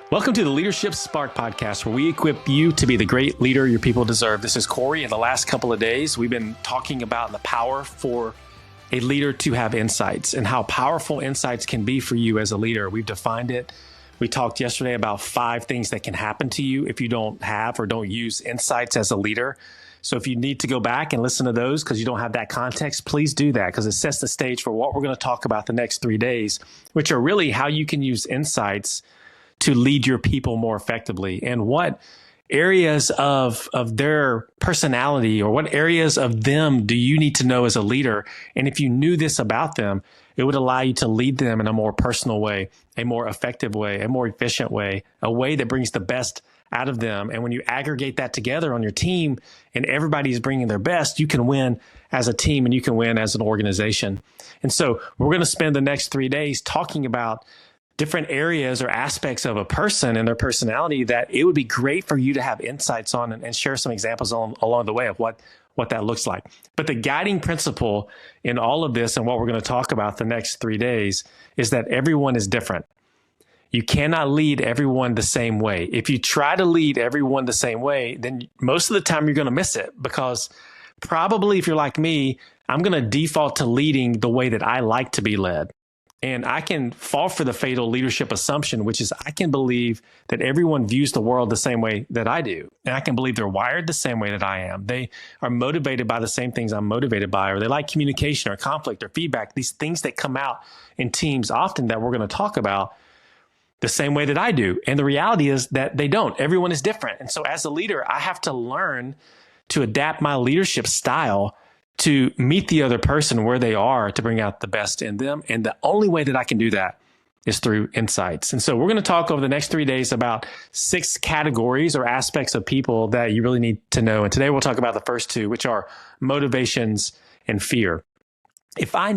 Welcome to the Leadership Spark podcast, where we equip you to be the great leader your people deserve. This is Corey. In the last couple of days, we've been talking about the power for a leader to have insights and how powerful insights can be for you as a leader. We've defined it. We talked yesterday about 5 things that can happen to you if you don't have or don't use insights as a leader. So if you need to go back and listen to those because you don't have that context, please do that, because it sets the stage for what we're going to talk about the next 3 days, which are really how you can use insights to lead your people more effectively, and what areas of their personality or what areas of them do you need to know as a leader. And if you knew this about them, it would allow you to lead them in a more personal way, a more effective way, a more efficient way, a way that brings the best out of them. And when you aggregate that together on your team and everybody's bringing their best, you can win as a team and you can win as an organization. And so we're going to spend the next 3 days talking about different areas or aspects of a person and their personality that it would be great for you to have insights on, and share some examples along the way of what that looks like. But the guiding principle in all of this and what we're going to talk about the next 3 days is that everyone is different. You cannot lead everyone the same way. If you try to lead everyone the same way, then most of the time you're going to miss it, because probably if you're like me, I'm going to default to leading the way that I like to be led. And I can fall for the fatal leadership assumption, which is I can believe that everyone views the world the same way that I do. And I can believe they're wired the same way that I am. They are motivated by the same things I'm motivated by, or they like communication or conflict or feedback, these things that come out in teams often that we're going to talk about the same way that I do. And the reality is that they don't. Everyone is different. And so as a leader, I have to learn to adapt my leadership style to meet the other person where they are, to bring out the best in them. And the only way that I can do that is through insights. And so we're going to talk over the next 3 days about 6 categories or aspects of people that you really need to know. And today we'll talk about the first 2, which are motivations and fear. If I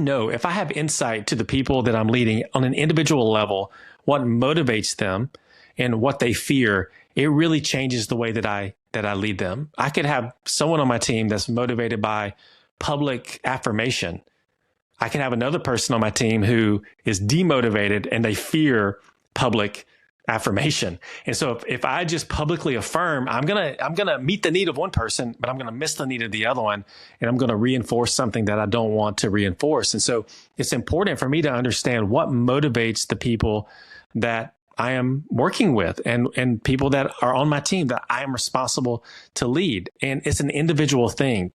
have insight to the people that I'm leading on an individual level, what motivates them and what they fear, it really changes the way that I lead them. I could have someone on my team that's motivated by public affirmation. I can have another person on my team who is demotivated and they fear public affirmation. And so if I just publicly affirm, I'm gonna meet the need of one person, but I'm gonna miss the need of the other one, and I'm gonna reinforce something that I don't want to reinforce. And so it's important for me to understand what motivates the people that I am working with and people that are on my team that I am responsible to lead. And it's an individual thing.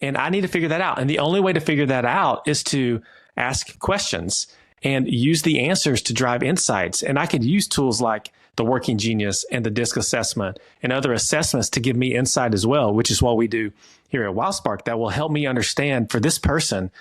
And I need to figure that out. And the only way to figure that out is to ask questions and use the answers to drive insights. And I could use tools like the Working Genius and the DISC assessment and other assessments to give me insight as well, which is what we do here at WildSpark, that will help me understand for this person,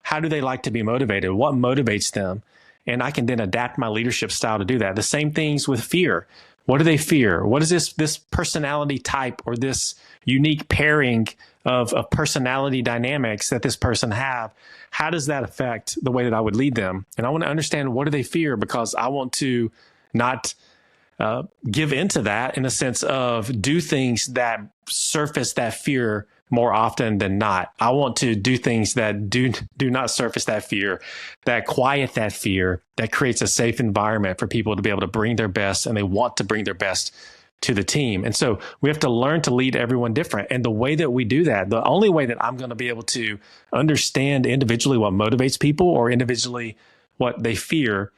how do they like to be motivated? What motivates them? And I can then adapt my leadership style to do that. The same things with fear. What do they fear? What is this personality type or this unique pairing of personality dynamics that this person have? How does that affect the way that I would lead them? And I want to understand, what do they fear? Because I want to not give into that, in a sense of do things that surface that fear more often than not. I want to do things that do not surface that fear, that quiet that fear, that creates a safe environment for people to be able to bring their best, and they want to bring their best to the team. And so we have to learn to lead everyone different. And the way that we do that, the only way that I'm going to be able to understand individually what motivates people or individually what they fear,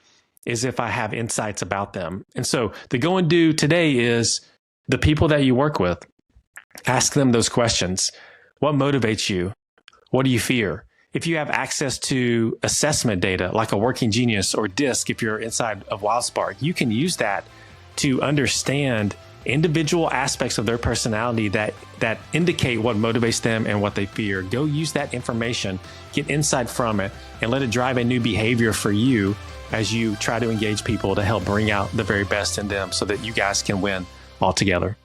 is if I have insights about them. And so the go and do today is the people that you work with. Ask them those questions. What motivates you? What do you fear? If you have access to assessment data like a Working Genius or DISC, if you're inside of WildSpark, you can use that to understand individual aspects of their personality that indicate what motivates them and what they fear. Go use that information, get insight from it, and let it drive a new behavior for you as you try to engage people to help bring out the very best in them so that you guys can win all together.